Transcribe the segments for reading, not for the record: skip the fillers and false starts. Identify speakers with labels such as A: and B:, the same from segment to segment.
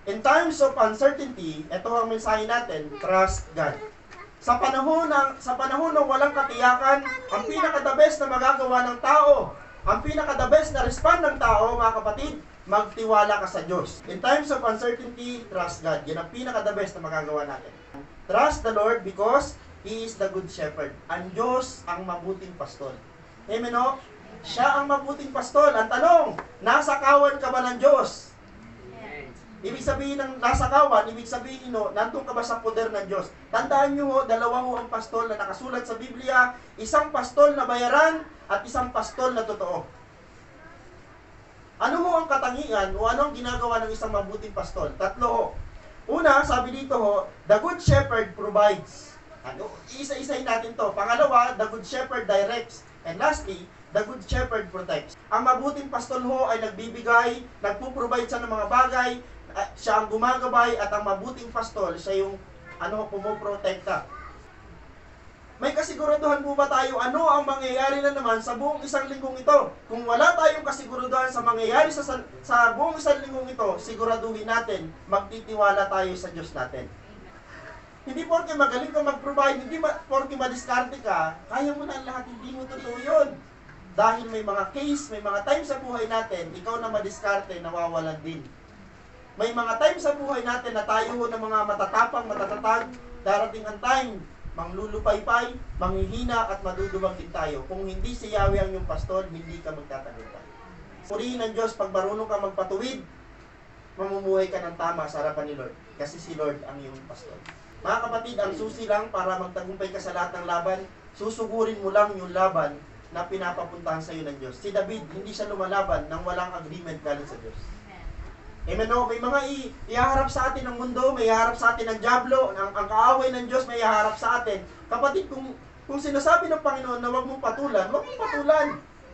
A: In times of uncertainty, ito ang mensahe natin, trust God. Sa panahon ng walang katiyakan, ang pinaka-the best na magagawa ng tao, ang pinaka-the best na respond ng tao, mga kapatid, magtiwala ka sa Diyos. In times of uncertainty, trust God. Yan ang pinaka-the best na magagawa natin. Trust the Lord because He is the good shepherd. Ang Diyos ang mabuting pastol. Amen o? Siya ang mabuting pastol. Ang tanong, nasa kawan ka ba ng Diyos? Ibig sabihin ng nasa kawan, ibig sabihin nandun ka ba sa poder ng Diyos? Tandaan nyo dalawa ang pastol na nakasulat sa Biblia, isang pastol na bayaran at isang pastol na totoo. Ano ang katangian o ano ang ginagawa ng isang mabuting pastol? Tatlo Una, sabi dito the good shepherd provides. Isa-isahin natin to. Pangalawa, the good shepherd directs. And lastly, the good shepherd protects. Ang mabuting pastol ay nagbibigay, nagpo-provide siya ng mga bagay, siya ang gumagabay, at ang mabuting pastol, siya yung pumoprotekta. May kasiguraduhan po ba tayo ano ang mangyayari na naman sa buong isang linggong ito? Kung wala tayong kasiguraduhan sa mangyayari sa buong isang linggong ito, siguraduhin natin, magtitiwala tayo sa Diyos natin. Hindi porke magaling ka mag-provide, hindi porke madiskarte ka, kaya mo na lahat, hindi mo totoo yun. Dahil may mga case, may mga time sa buhay natin, ikaw na madiskarte, nawawalan din. May mga time sa buhay natin na tayo ng mga matatapang, matatatag, darating ang time, manglulupaypay, manghihina at madudubang din tayo. Kung hindi si Yahweh ang iyong pastol, hindi ka magtatagumpay. Purihin ng Diyos, pag marunong ka magpatuwid, mamumuhay ka ng tama sa harapan ni Lord. Kasi si Lord ang iyong pastol. Mga kapatid, ang susi lang para magtagumpay ka sa lahat ng laban, susugurin mo lang yung laban na pinapapuntahan sa iyo ng Diyos. Si David, hindi siya lumalaban nang walang agreement galing sa Diyos. Amen o? May mga ihaharap sa atin ng mundo, may ihaharap sa atin ng dyablo, ang kaaway ng Diyos may ihaharap sa atin. Kapatid, kung sinasabi ng Panginoon na huwag mong patulan, huwag mong patulan.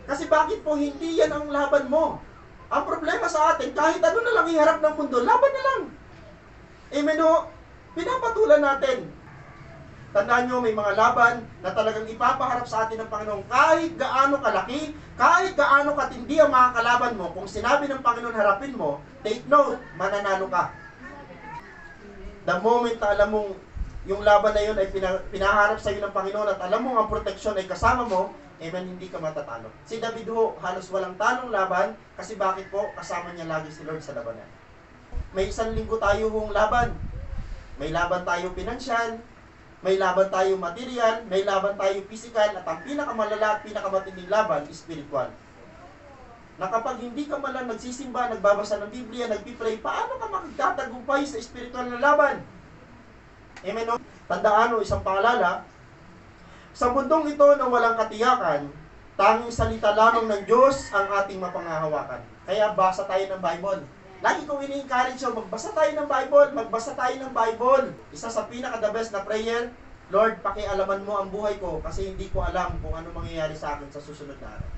A: Kasi bakit po hindi yan ang laban mo? Ang problema sa atin, kahit ano na lang iharap ng mundo, laban na lang. Amen o? Pinapatulan natin. Tandaan nyo, may mga laban na talagang ipapaharap sa atin ng Panginoon. Kahit gaano kalaki, kahit gaano katindi ang mga kalaban mo, kung sinabi ng Panginoon harapin mo, take note, mananalo ka. The moment na alam mong yung laban na yun ay pinaharap sa iyo ng Panginoon at alam mong ang proteksyon ay kasama mo, amen, hindi ka matatalo. Si David halos walang talong laban kasi bakit po? Kasama niya lagi si Lord sa labanan. May isang linggo tayo laban. May laban tayo pinansyal, may laban tayo material, may laban tayo physical, at ang pinakamalala at pinakamatinding laban, spiritual. Na kapag hindi ka man lang nagsisimba, nagbabasa ng Biblia, nagpipray, paano ka magtatagumpay sa spiritual na laban? Amen o? Tandaan o, isang paalala, sa mundong ito na walang katiyakan, tanging salita lamang ng Diyos ang ating mapangahawakan. Kaya basa tayo ng Bible. Lagi kong ini-encourage magbasa tayo ng Bible, magbasa tayo ng Bible. Isa sa pinaka-the best na prayer, Lord, pakialaman mo ang buhay ko kasi hindi ko alam kung ano mangyayari sa akin sa susunod na araw.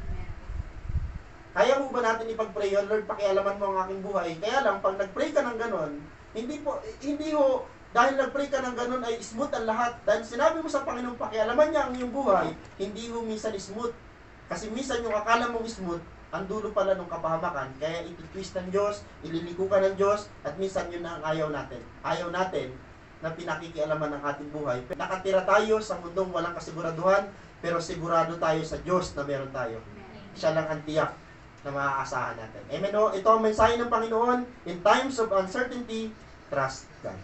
A: Kaya mo ba natin ipag-pray yun, Lord, pakialaman mo ang aking buhay? Kaya lang, pag nag-pray ka ng ganon, hindi dahil nag-pray ka ng ganon ay smooth ang lahat. Dahil sinabi mo sa Panginoon, pakialaman niya ang iyong buhay, hindi minsan smooth. Kasi minsan yung akala mong smooth, ang dulo pala ng kapahamakan, kaya iti-twist ng Diyos, ililigo ka ng Diyos, at minsan yun ang ayaw natin. Ayaw natin na pinakikialaman ng ating buhay. Nakatira tayo sa mundong walang kasiguraduhan, pero sigurado tayo sa Diyos na meron tayo. Siya lang ang tiyak na maaasahan natin. Amen o? Ito ang mensahe ng Panginoon, in times of uncertainty, trust God.